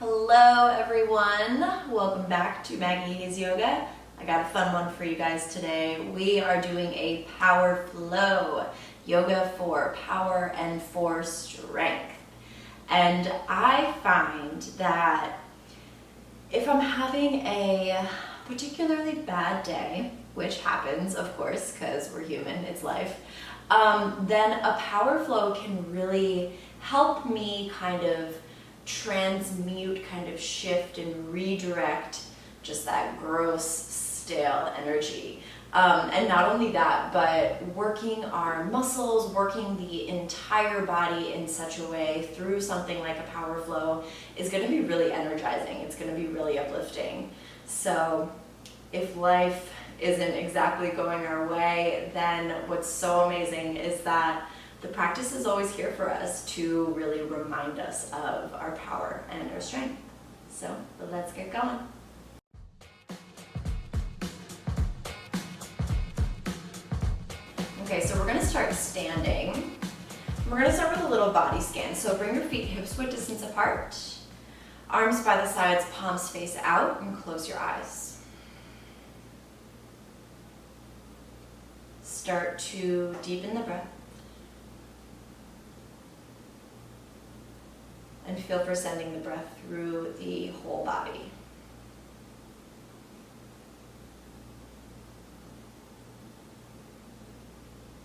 Hello everyone, welcome back to Maggie Hayes Yoga. I got a fun one for you guys today. We are doing a power flow, yoga for power and for strength. And I find that if I'm having a particularly bad day, which happens of course because we're human, it's life, then a power flow can really help me kind of transmute, kind of shift and redirect just that gross, stale energy. And not only that, but working our muscles, working the entire body in such a way through something like a power flow is going to be really energizing. It's going to be really uplifting. So if life isn't exactly going our way, then what's so amazing is that the practice is always here for us to really remind us of our power and our strength. So let's get going. Okay, so we're gonna start standing. We're gonna start with a little body scan. So bring your feet hips width distance apart, arms by the sides, palms face out, and close your eyes. Start to deepen the breath. And feel for sending the breath through the whole body.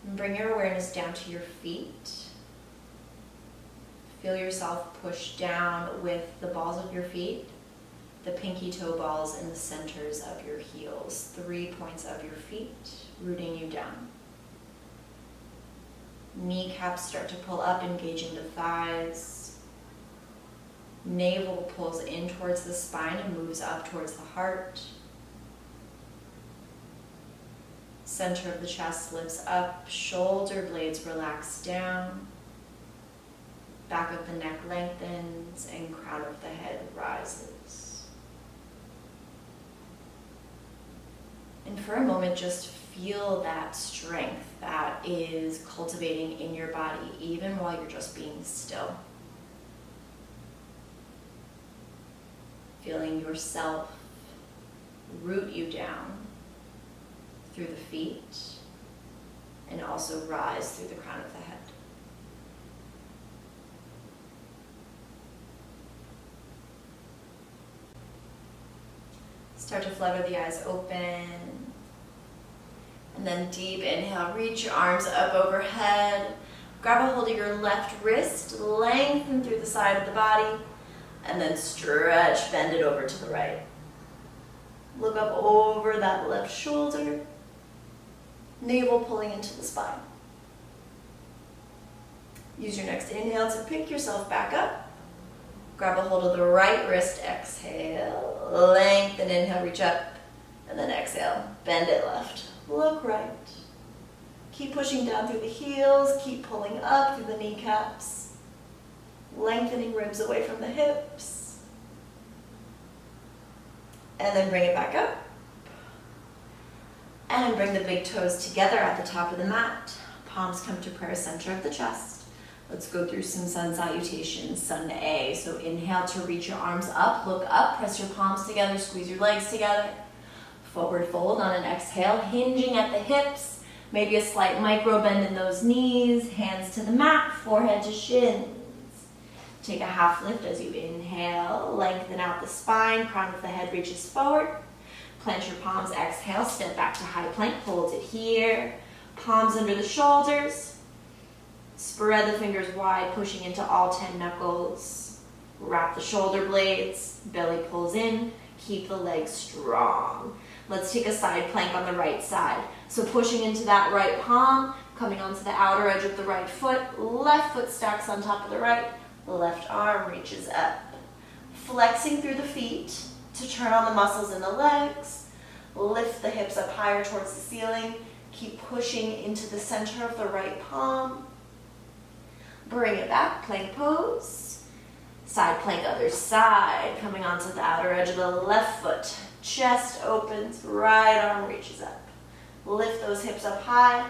And bring your awareness down to your feet. Feel yourself push down with the balls of your feet, the pinky toe balls in the centers of your heels, 3 points of your feet, rooting you down. Kneecaps start to pull up, engaging the thighs. Navel pulls in towards the spine and moves up towards the heart. Center of the chest lifts up, shoulder blades relax down. Back of the neck lengthens and crown of the head rises. And for a moment, just feel that strength that is cultivating in your body, even while you're just being still. Feeling yourself root you down through the feet and also rise through the crown of the head. Start to flutter the eyes open. And then deep inhale, reach your arms up overhead. Grab a hold of your left wrist, lengthen through the side of the body. And then stretch, bend it over to the right. Look up over that left shoulder. Navel pulling into the spine. Use your next inhale to pick yourself back up. Grab a hold of the right wrist, exhale. Lengthen, inhale, reach up. And then exhale, bend it left. Look right. Keep pushing down through the heels. Keep pulling up through the kneecaps. Lengthening ribs away from the hips. And then bring it back up. And bring the big toes together at the top of the mat. Palms come to prayer, center of the chest. Let's go through some sun salutations, sun A. So inhale to reach your arms up, look up, press your palms together, squeeze your legs together. Forward fold on an exhale, hinging at the hips. Maybe a slight micro bend in those knees, hands to the mat, forehead to shins. Take a half lift as you inhale, lengthen out the spine, crown of the head reaches forward. Plant your palms, exhale, step back to high plank, hold it here. Palms under the shoulders. Spread the fingers wide, pushing into all 10 knuckles. Wrap the shoulder blades, belly pulls in, keep the legs strong. Let's take a side plank on the right side. So pushing into that right palm, coming onto the outer edge of the right foot, left foot stacks on top of the right. The left arm reaches up. Flexing through the feet to turn on the muscles in the legs. Lift the hips up higher towards the ceiling. Keep pushing into the center of the right palm. Bring it back, plank pose. Side plank, other side. Coming onto the outer edge of the left foot. Chest opens, right arm reaches up. Lift those hips up high.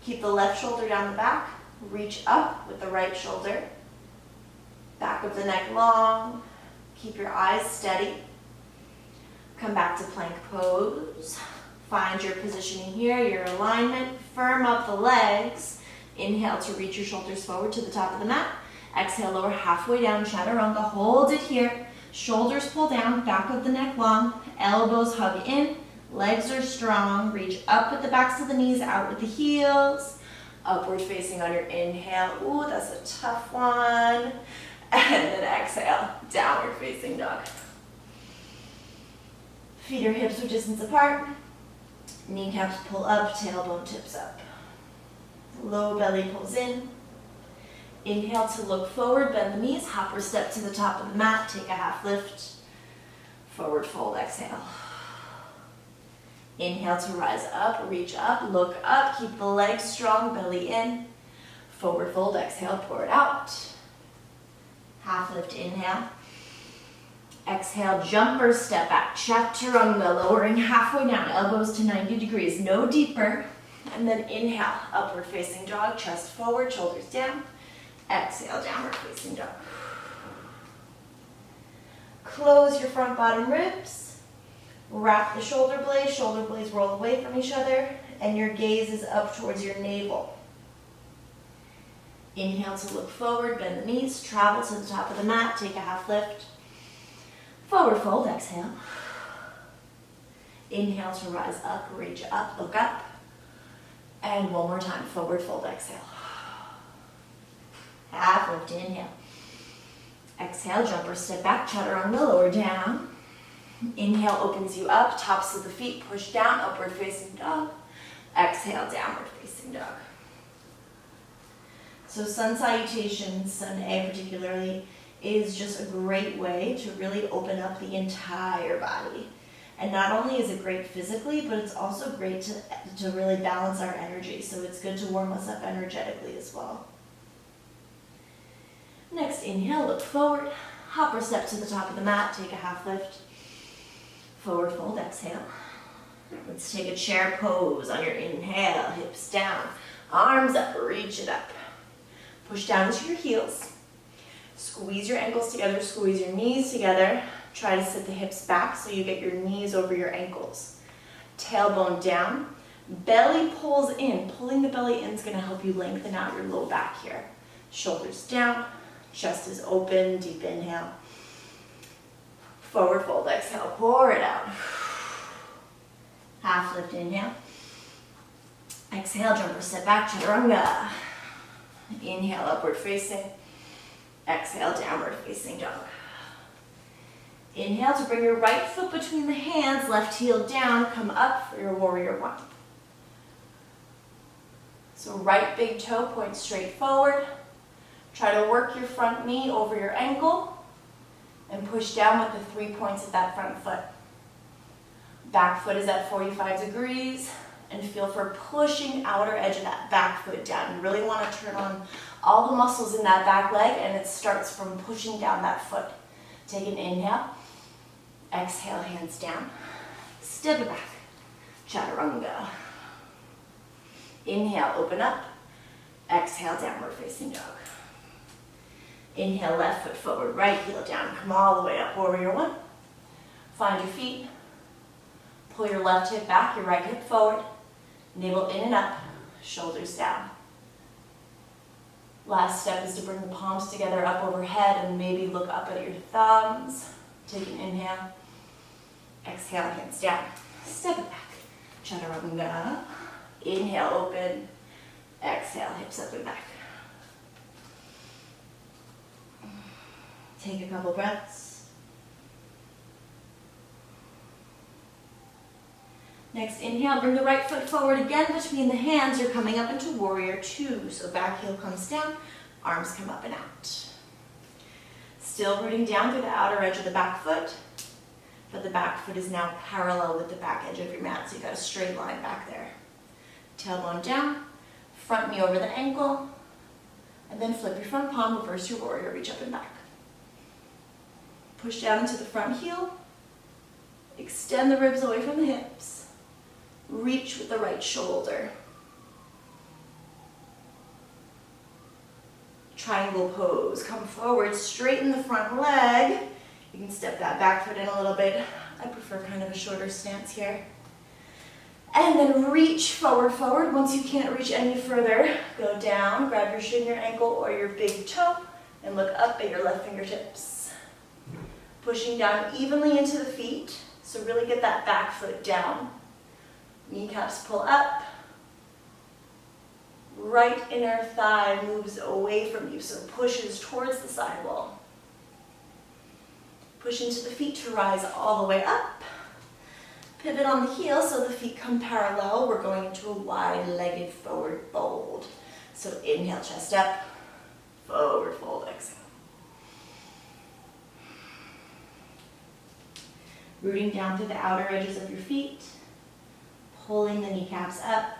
Keep the left shoulder down the back. Reach up with the right shoulder. Back of the neck long. Keep your eyes steady. Come back to plank pose. Find your positioning here, your alignment. Firm up the legs. Inhale to reach your shoulders forward to the top of the mat. Exhale, lower halfway down, chaturanga. Hold it here. Shoulders pull down, back of the neck long. Elbows hug in. Legs are strong. Reach up with the backs of the knees, out with the heels. Upward facing on your inhale. Ooh, that's a tough one. And then exhale, downward facing dog. Feet or hips are distance apart. Kneecaps pull up, tailbone tips up. Low belly pulls in. Inhale to look forward, bend the knees, hop or step to the top of the mat, take a half lift. Forward fold, exhale. Inhale to rise up, reach up, look up, keep the legs strong, belly in. Forward fold, exhale, pour it out. Half lift, inhale. Exhale, jump or step back, chaturanga, lowering halfway down, elbows to 90 degrees, no deeper. And then inhale, upward facing dog, chest forward, shoulders down. Exhale, downward facing dog. Close your front bottom ribs. Wrap the shoulder blades roll away from each other, and your gaze is up towards your navel. Inhale to look forward, bend the knees, travel to the top of the mat, take a half lift. Forward fold, exhale. Inhale to rise up, reach up, look up. And one more time, forward fold, exhale. Half lift, inhale. Exhale, jump or step back, chaturanga, lower down. Inhale opens you up, tops of the feet, push down, upward facing dog. Exhale, downward facing dog. So sun salutation, sun A particularly, is just a great way to really open up the entire body. And not only is it great physically, but it's also great to really balance our energy. So it's good to warm us up energetically as well. Next, inhale, look forward. Hop or step to the top of the mat, take a half lift. Forward fold, exhale. Let's take a chair pose on your inhale, hips down, arms up, reach it up. Push down into your heels. Squeeze your ankles together, squeeze your knees together. Try to sit the hips back so you get your knees over your ankles. Tailbone down, belly pulls in. Pulling the belly in is going to help you lengthen out your low back here. Shoulders down, chest is open, deep inhale. Forward fold, exhale, pour it out. Half lift, inhale. Exhale, jump or step back, chaturanga. Inhale, upward facing. Exhale, downward facing dog. Inhale to bring your right foot between the hands, left heel down, come up for your warrior one. So right big toe points straight forward. Try to work your front knee over your ankle and push down with the 3 points of that front foot. Back foot is at 45 degrees and feel for pushing outer edge of that back foot down. You really want to turn on all the muscles in that back leg, and it starts from pushing down that foot. Take an inhale. Exhale, hands down. Step it back. Chaturanga. Inhale, open up. Exhale, downward facing dog. Inhale, left foot forward, right heel down. Come all the way up, warrior one. Find your feet. Pull your left hip back, your right hip forward. Navel in and up, shoulders down. Last step is to bring the palms together up overhead and maybe look up at your thumbs. Take an inhale. Exhale, hands down. Step it back. Chaturanga. Inhale, open. Exhale, hips up and back. Take a couple breaths. Next, inhale, bring the right foot forward again between the hands. You're coming up into warrior two. So back heel comes down, arms come up and out. Still rooting down through the outer edge of the back foot, but the back foot is now parallel with the back edge of your mat, so you've got a straight line back there. Tailbone down, front knee over the ankle, and then flip your front palm, reverse your warrior, reach up and back. Push down into the front heel, extend the ribs away from the hips. Reach with the right shoulder. Triangle pose. Come forward, straighten the front leg. You can step that back foot in a little bit. I prefer kind of a shorter stance here. And then reach forward, forward. Once you can't reach any further, go down, grab your shin, your ankle, or your big toe, and look up at your left fingertips. Pushing down evenly into the feet, so really get that back foot down. Kneecaps pull up. Right inner thigh moves away from you, so pushes towards the sidewall. Push into the feet to rise all the way up. Pivot on the heel so the feet come parallel. We're going into a wide-legged forward fold. So inhale, chest up, forward fold, exhale. Rooting down through the outer edges of your feet, pulling the kneecaps up,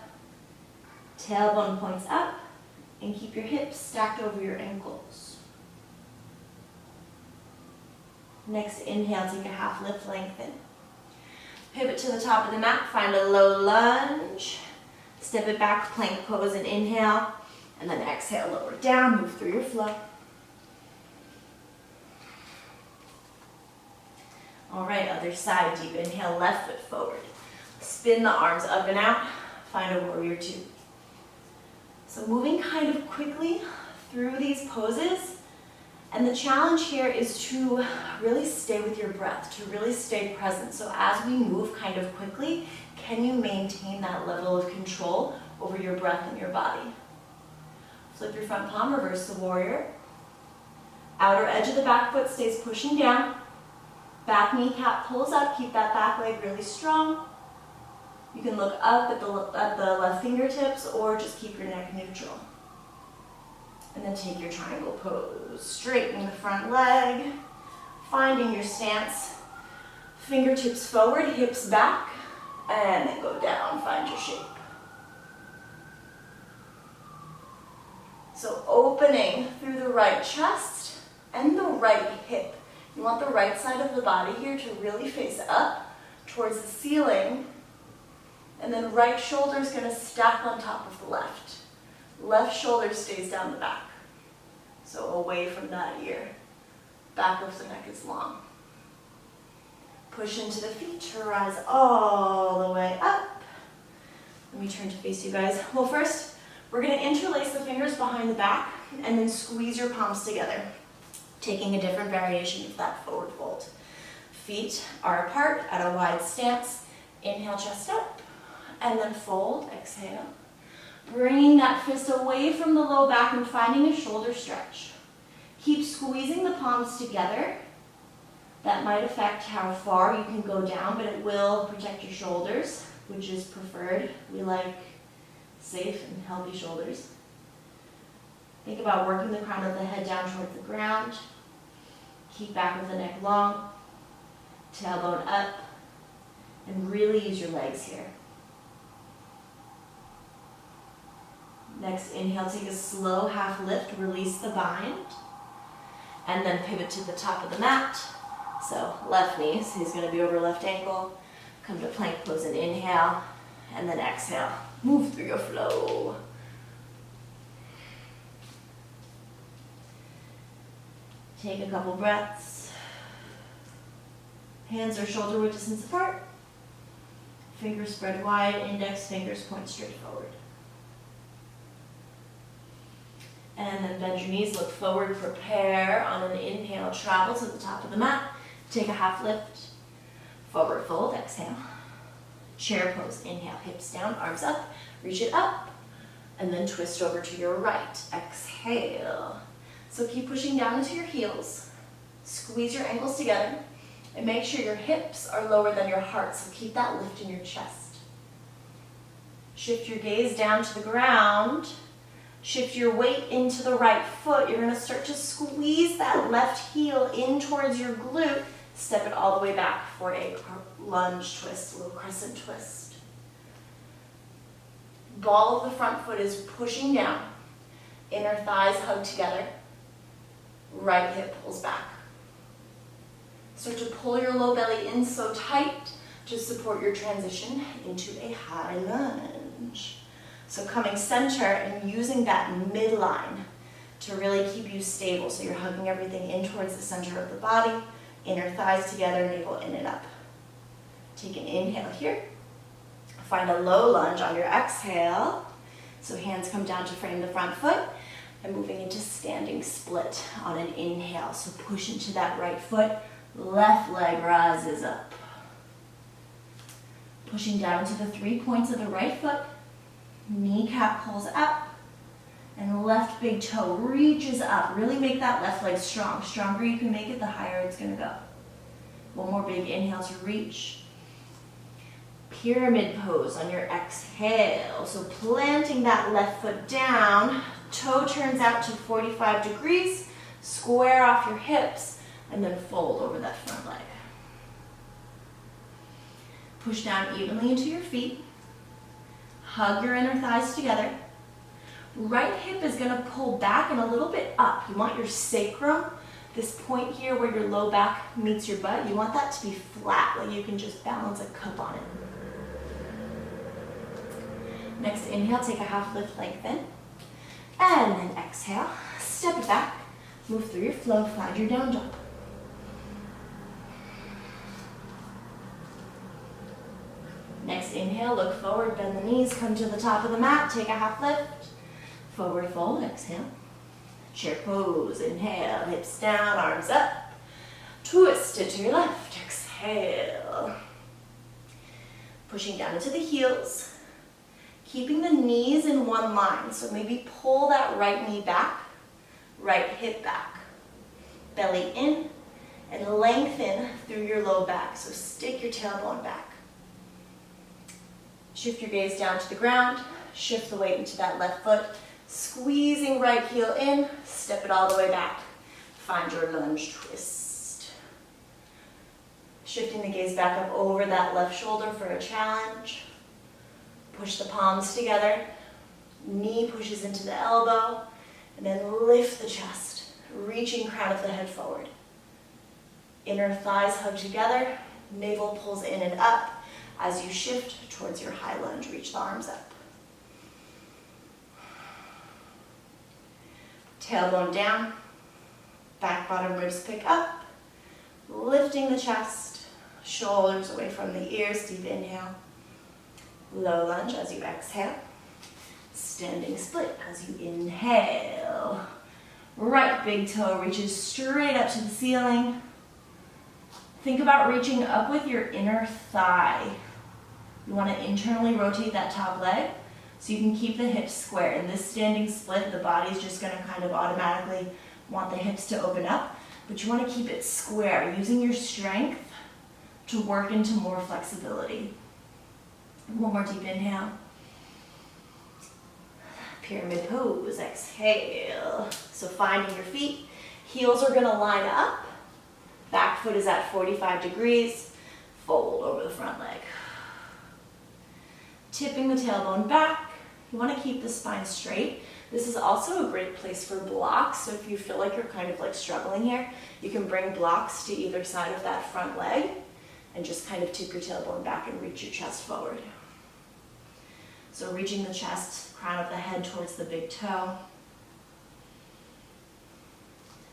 tailbone points up, and keep your hips stacked over your ankles. Next inhale, take a half lift, lengthen. Pivot to the top of the mat, find a low lunge. Step it back, plank pose, and inhale. And then exhale, lower down, move through your flow. All right, other side, deep inhale, left foot forward. Spin the arms up and out, find a warrior two. So moving kind of quickly through these poses. And the challenge here is to really stay with your breath, to really stay present. So as we move kind of quickly, can you maintain that level of control over your breath and your body? Flip your front palm, reverse the warrior. Outer edge of the back foot stays pushing down. Back kneecap pulls up, keep that back leg really strong. You can look up at the left fingertips or just keep your neck neutral. And then take your triangle pose. Straighten the front leg, finding your stance. Fingertips forward, hips back, and then go down, find your shape. So opening through the right chest and the right hip. You want the right side of the body here to really face up towards the ceiling. And then right shoulder is going to stack on top of the left. Left shoulder stays down the back. So away from that ear. Back of the neck is long. Push into the feet to rise all the way up. Let me turn to face you guys. Well, first, we're going to interlace the fingers behind the back and then squeeze your palms together, taking a different variation of that forward fold. Feet are apart at a wide stance. Inhale, chest up, and then fold, exhale. Bringing that fist away from the low back and finding a shoulder stretch. Keep squeezing the palms together. That might affect how far you can go down, but it will protect your shoulders, which is preferred. We like safe and healthy shoulders. Think about working the crown of the head down towards the ground. Keep back of the neck long. Tailbone up. And really use your legs here. Next, inhale, take a slow half lift, release the bind, and then pivot to the top of the mat. So left knee is going to be over left ankle. Come to plank pose and inhale, and then exhale. Move through your flow. Take a couple breaths. Hands are shoulder width distance apart. Fingers spread wide, index fingers point straight forward. And then bend your knees, look forward, prepare on an inhale, travel to the top of the mat. Take a half lift, forward fold, exhale. Chair pose, inhale, hips down, arms up, reach it up, and then twist over to your right, exhale. So keep pushing down into your heels, squeeze your ankles together, and make sure your hips are lower than your heart, so keep that lift in your chest. Shift your gaze down to the ground. Shift your weight into the right foot. You're going to start to squeeze that left heel in towards your glute. Step it all the way back for a lunge twist, a little crescent twist. Ball of the front foot is pushing down. Inner thighs hug together. Right hip pulls back. Start to pull your low belly in so tight to support your transition into a high lunge. So coming center and using that midline to really keep you stable. So you're hugging everything in towards the center of the body. Inner thighs together, navel in and up. Take an inhale here. Find a low lunge on your exhale. So hands come down to frame the front foot. And moving into standing split on an inhale. So push into that right foot. Left leg rises up. Pushing down into the 3 points of the right foot. Kneecap pulls up. And left big toe reaches up. Really make that left leg strong. Stronger you can make it, the higher it's going to go. One more big inhale to reach. Pyramid pose on your exhale. So planting that left foot down, toe turns out to 45 degrees, square off your hips, and then fold over that front leg. Push down evenly into your feet. Hug your inner thighs together. Right hip is going to pull back and a little bit up. You want your sacrum, this point here where your low back meets your butt, you want that to be flat, like you can just balance a cup on it. Next inhale, take a half lift, lengthen. And then exhale, step it back, move through your flow, find your down dog. Next inhale, look forward, bend the knees, come to the top of the mat, take a half lift. Forward fold, exhale. Chair pose, inhale, hips down, arms up. Twist it to your left, exhale. Pushing down into the heels. Keeping the knees in one line, so maybe pull that right knee back, right hip back. Belly in, and lengthen through your low back, so stick your tailbone back. Shift your gaze down to the ground, shift the weight into that left foot, squeezing right heel in, step it all the way back. Find your lunge twist. Shifting the gaze back up over that left shoulder for a challenge. Push the palms together, knee pushes into the elbow, and then lift the chest, reaching crown of the head forward. Inner thighs hug together, navel pulls in and up. As you shift towards your high lunge, reach the arms up. Tailbone down, back bottom ribs pick up, lifting the chest, shoulders away from the ears, deep inhale. Low lunge as you exhale. Standing split as you inhale. Right big toe reaches straight up to the ceiling. Think about reaching up with your inner thigh. You want to internally rotate that top leg so you can keep the hips square. In this standing split, the body's just going to kind of automatically want the hips to open up, but you want to keep it square, using your strength to work into more flexibility. One more deep inhale. Pyramid pose, exhale. So finding your feet, heels are gonna line up. Back foot is at 45 degrees. Fold over the front leg. Tipping the tailbone back. You wanna keep the spine straight. This is also a great place for blocks. So if you feel like you're kind of like struggling here, you can bring blocks to either side of that front leg and just kind of tip your tailbone back and reach your chest forward. So reaching the chest, crown of the head towards the big toe.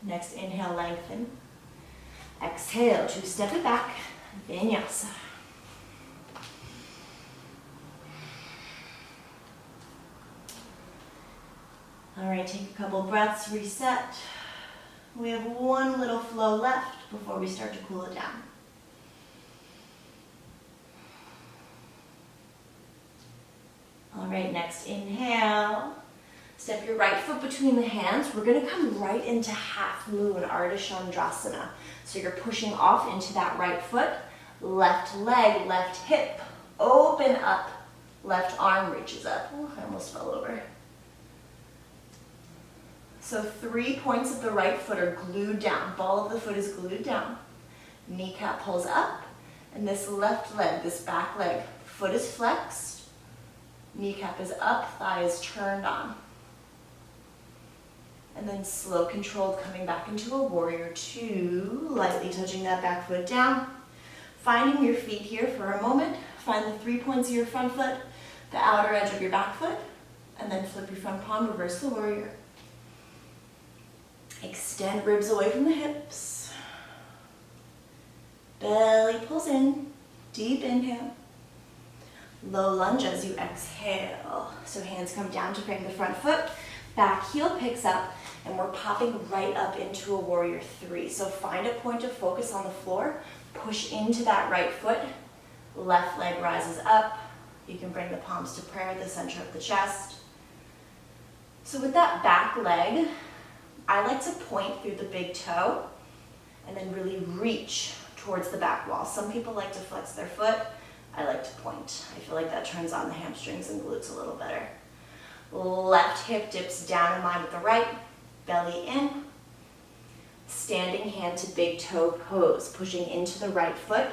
Next inhale, lengthen. Exhale, to step it back, vinyasa. All right, take a couple breaths, reset. We have one little flow left before we start to cool it down. All right, next inhale. Step your right foot between the hands. We're gonna come right into half moon, Ardha Chandrasana. So you're pushing off into that right foot, left leg, left hip, open up, left arm reaches up. Oh, I almost fell over. So 3 points of the right foot are glued down. Ball of the foot is glued down. Kneecap pulls up, and this left leg, this back leg, foot is flexed. Kneecap is up, thigh is turned on. And then slow, controlled, coming back into a warrior two, lightly touching that back foot down. Finding your feet here for a moment. Find the 3 points of your front foot, the outer edge of your back foot, and then flip your front palm, reverse the warrior. Extend ribs away from the hips. pulls in, deep inhale. Low lunge as you exhale. So hands come down to frame the front foot, back heel picks up, and we're popping right up into a warrior three. So find a point of focus on the floor, push into that right foot, left leg rises up. You can bring the palms to prayer at the center of the chest. So with that back leg, I like to point through the big toe and then really reach towards the back wall. Some people like to flex their foot. I like to point. I feel like that turns on the hamstrings and glutes a little better. Left hip dips down in line with the right, belly in. Standing hand to big toe pose, pushing into the right foot.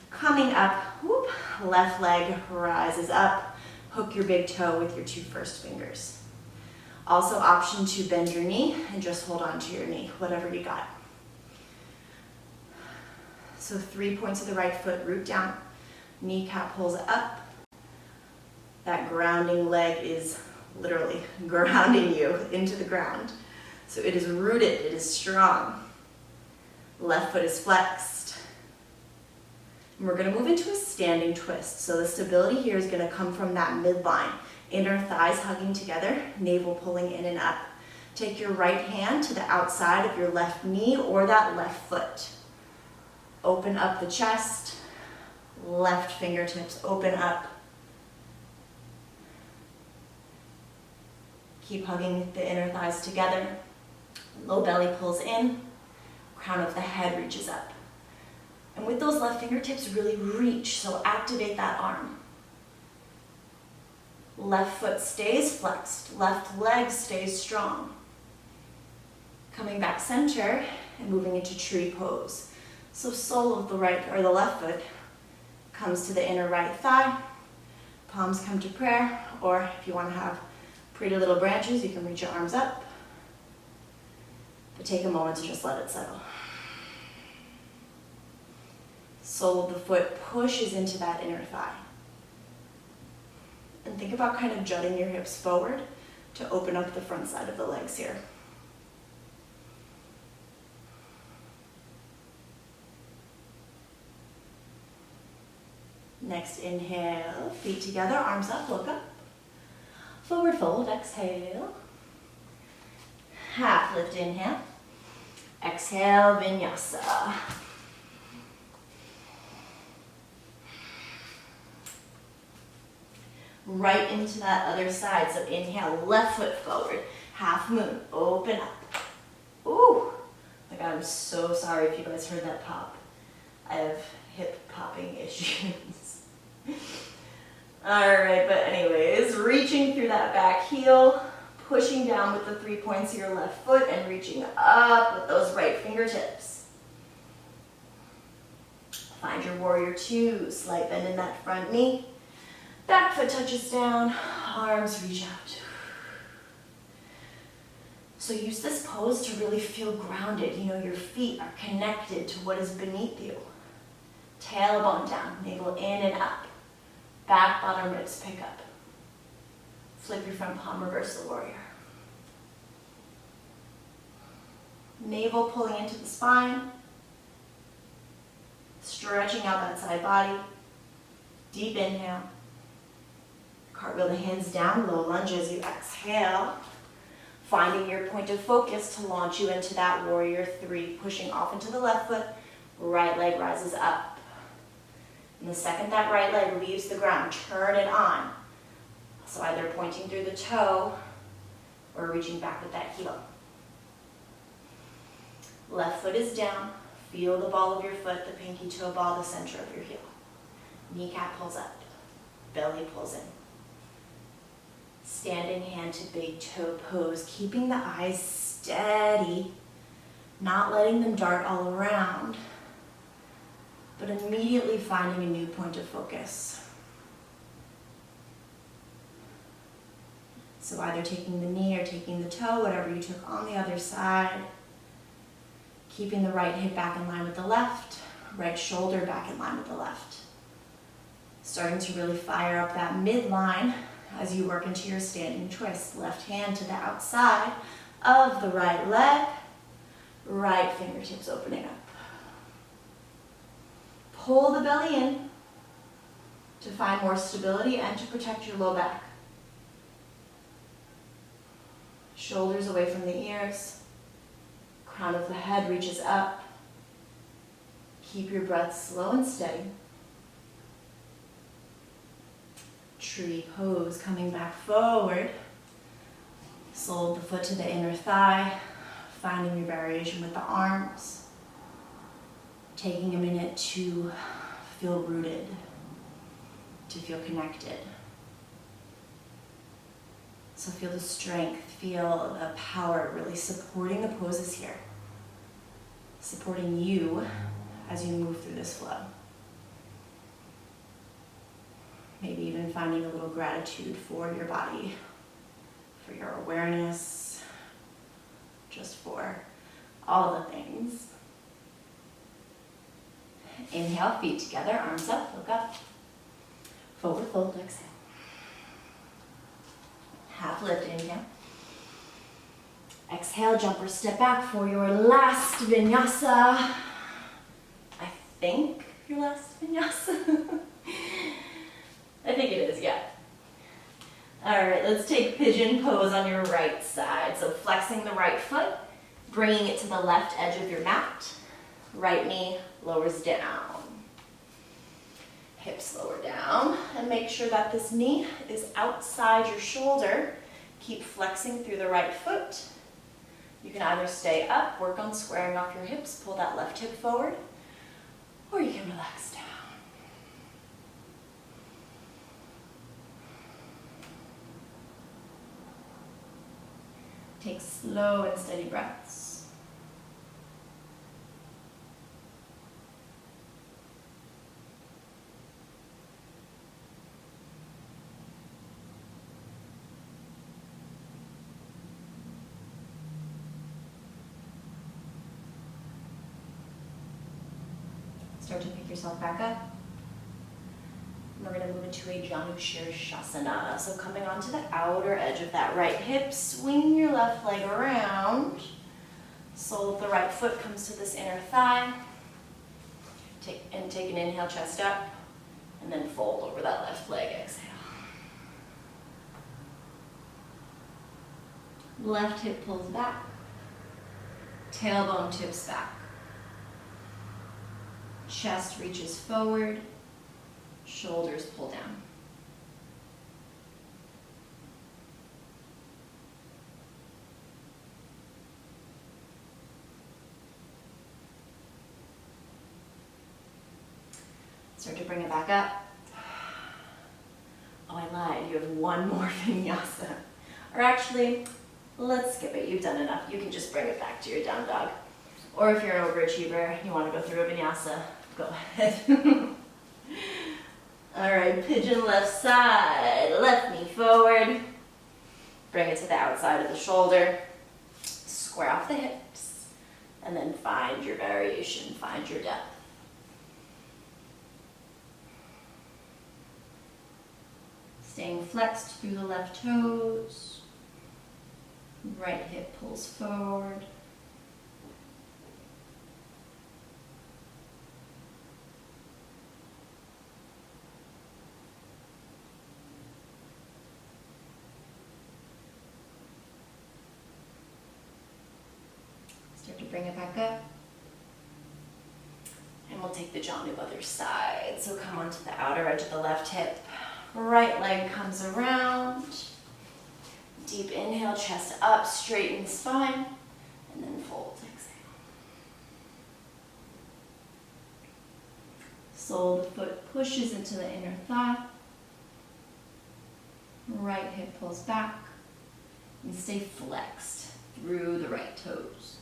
Coming up, whoop, left leg rises up. Hook your big toe with your two first fingers. Also option to bend your knee and just hold on to your knee, whatever you got. So 3 points of the right foot, root down. Kneecap pulls up. That grounding leg is literally grounding you into the ground. So it is rooted, it is strong. Left foot is flexed. And we're gonna move into a standing twist. So the stability here is gonna come from that midline. Inner thighs hugging together, navel pulling in and up. Take your right hand to the outside of your left knee or that left foot. Open up the chest. Left fingertips open up. Keep hugging the inner thighs together. Low belly pulls in. Crown of the head reaches up. And with those left fingertips, really reach, so activate that arm. Left foot stays flexed. Left leg stays strong. Coming back center and moving into tree pose. So sole of the right or the left foot comes to the inner right thigh. Palms come to prayer, or if you want to have pretty little branches, you can reach your arms up. But take a moment to just let it settle. Sole of the foot pushes into that inner thigh. And think about kind of jutting your hips forward to open up the front side of the legs here. Next inhale, feet together, arms up, look up. Forward fold, exhale. Half lift, inhale. Exhale, vinyasa. Right into that other side, so inhale, left foot forward. Half moon, open up. Ooh, my God, I'm so sorry if you guys heard that pop. I have hip popping issues. All right, but anyways, reaching through that back heel, pushing down with the 3 points of your left foot and reaching up with those right fingertips. Find your warrior two, slight bend in that front knee. Back foot touches down, arms reach out. So use this pose to really feel grounded. You know, your feet are connected to what is beneath you. Tailbone down, navel in and up. Back bottom ribs pick up. Flip your front palm, reverse the warrior. Navel pulling into the spine. Stretching out that side body. Deep inhale. Cartwheel the hands down, low lunge as you exhale. Finding your point of focus to launch you into that warrior three. Pushing off into the left foot, right leg rises up. And the second that right leg leaves the ground, turn it on. So either pointing through the toe or reaching back with that heel. Left foot is down. Feel the ball of your foot, the pinky toe ball, the center of your heel. Kneecap pulls up. Belly pulls in. Standing hand to big toe pose, keeping the eyes steady, not letting them dart all around, but immediately finding a new point of focus. So either taking the knee or taking the toe, whatever you took on the other side, keeping the right hip back in line with the left, right shoulder back in line with the left. Starting to really fire up that midline as you work into your standing twist. Left hand to the outside of the right leg, right fingertips opening up. pull the belly in to find more stability and to protect your low back. Shoulders away from the ears. Crown of the head reaches up. Keep your breath slow and steady. Tree pose, coming back forward. Sole of the foot to the inner thigh. Finding your variation with the arms. Taking a minute to feel rooted, to feel connected. So feel the strength, feel the power really supporting the poses here. Supporting you as you move through this flow. Maybe even finding a little gratitude for your body, for your awareness, just for all the things. Inhale, feet together, arms up, look up. Forward fold, exhale. Half lift, inhale. Exhale, jump or step back for your last vinyasa. I think your last vinyasa. I think it is, yeah. All right, let's take pigeon pose on your right side. So flexing the right foot, bringing it to the left edge of your mat. Right knee lowers down. Hips lower down. And make sure that this knee is outside your shoulder. Keep flexing through the right foot. You can either stay up, work on squaring off your hips, pull that left hip forward, or you can relax down. Take slow and steady breaths. Start to pick yourself back up. We're going to move into a Janu Shirshasana. So coming onto the outer edge of that right hip, swing your left leg around. Sole of the right foot comes to this inner thigh. Take an inhale, chest up, and then fold over that left leg, exhale. Left hip pulls back. Tailbone tips back. Chest reaches forward. Shoulders pull down. Start to bring it back up. Oh, I lied. You have one more vinyasa. Or actually, let's skip it. You've done enough. You can just bring it back to your down dog. Or if you're an overachiever, you want to go through a vinyasa, go ahead. All right, pigeon left side, left knee forward. Bring it to the outside of the shoulder. Square off the hips. And then find your variation, find your depth. Staying flexed through the left toes. Right hip pulls forward. Start to bring it back up. And we'll take the Janu other side. So come onto the outer edge of the left hip. Right leg comes around. Deep inhale, chest up, straighten the spine, and then fold, exhale. Sole of the foot pushes into the inner thigh. Right hip pulls back. And stay flexed through the right toes.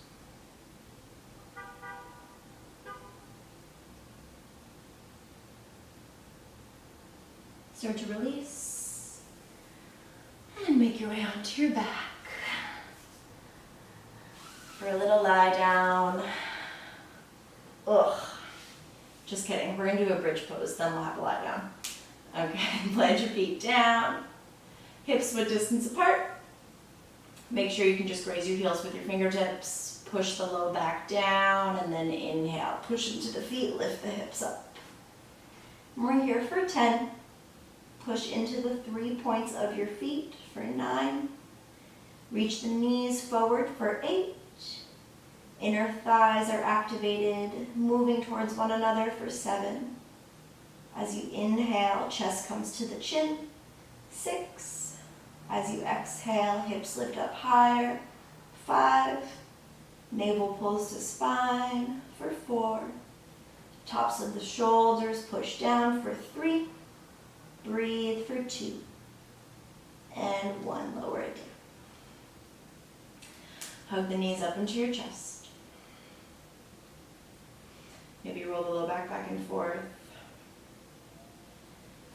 Start to release and make your way onto your back for a little lie down. Ugh, just kidding. We're gonna do a bridge pose, then we'll have a lie down. Okay, plant your feet down, hips width distance apart. Make sure you can just graze your heels with your fingertips. Push the low back down and then inhale. Push into the feet, lift the hips up. We're here for 10. Push into the 3 points of your feet for 9. Reach the knees forward for 8. Inner thighs are activated, moving towards one another for 7. As you inhale, chest comes to the chin. 6. As you exhale, hips lift up higher. 5. Navel pulls to spine for 4. Tops of the shoulders push down for 3. Breathe for 2. And 1, lower it down. Hug the knees up into your chest. Maybe roll the low back and forth.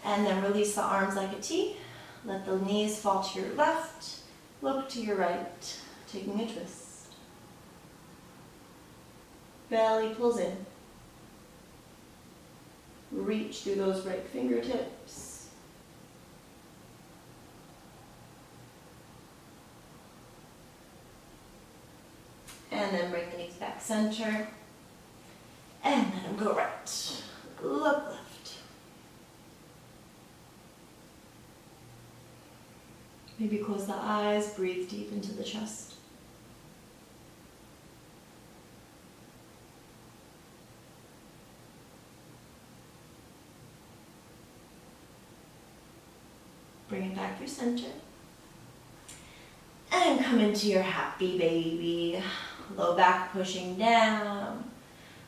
And then release the arms like a T. Let the knees fall to your left. Look to your right, taking a twist. Belly pulls in. Reach through those right fingertips. And then bring the knees back center. And let them go right. Look left. Maybe close the eyes, breathe deep into the chest. Bring it back through center. And come into your happy baby. Low back pushing down.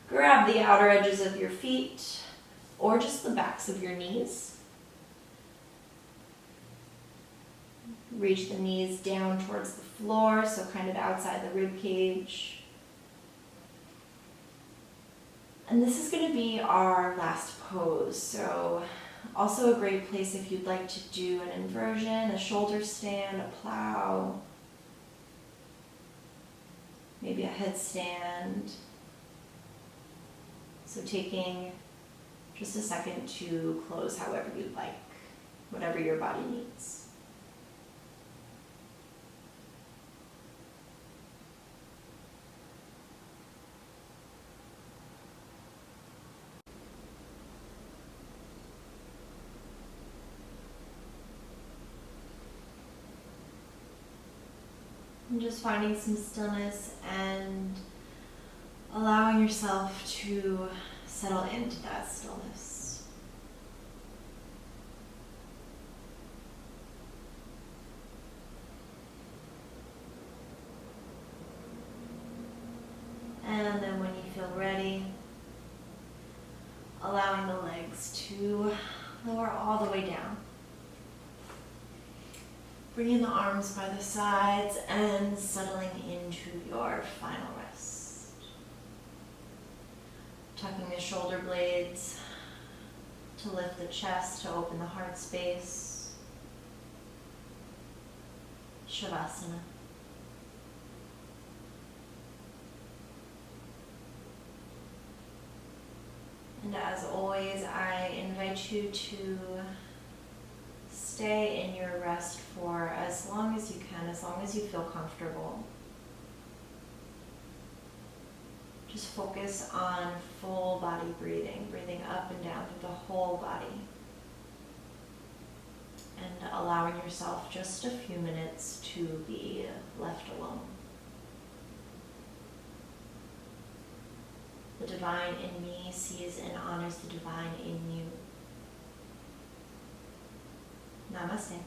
Grab the outer edges of your feet or just the backs of your knees. Reach the knees down towards the floor, so kind of outside the rib cage. And this is going to be our last pose. So also a great place if you'd like to do an inversion, a shoulder stand, a plow, maybe a headstand. So taking just a second to close however you'd like, whatever your body needs. And just finding some stillness and allowing yourself to settle into that stillness. And then when you feel ready, allowing the legs to lower all the way down. Bringing the arms by the sides and settling into your final rest. Tucking the shoulder blades to lift the chest, to open the heart space. Shavasana. And as always, I invite you to stay in your rest for as long as you can, as long as you feel comfortable. Just focus on full body breathing, breathing up and down through the whole body. And allowing yourself just a few minutes to be left alone. The divine in me sees and honors the divine in you. Namaste.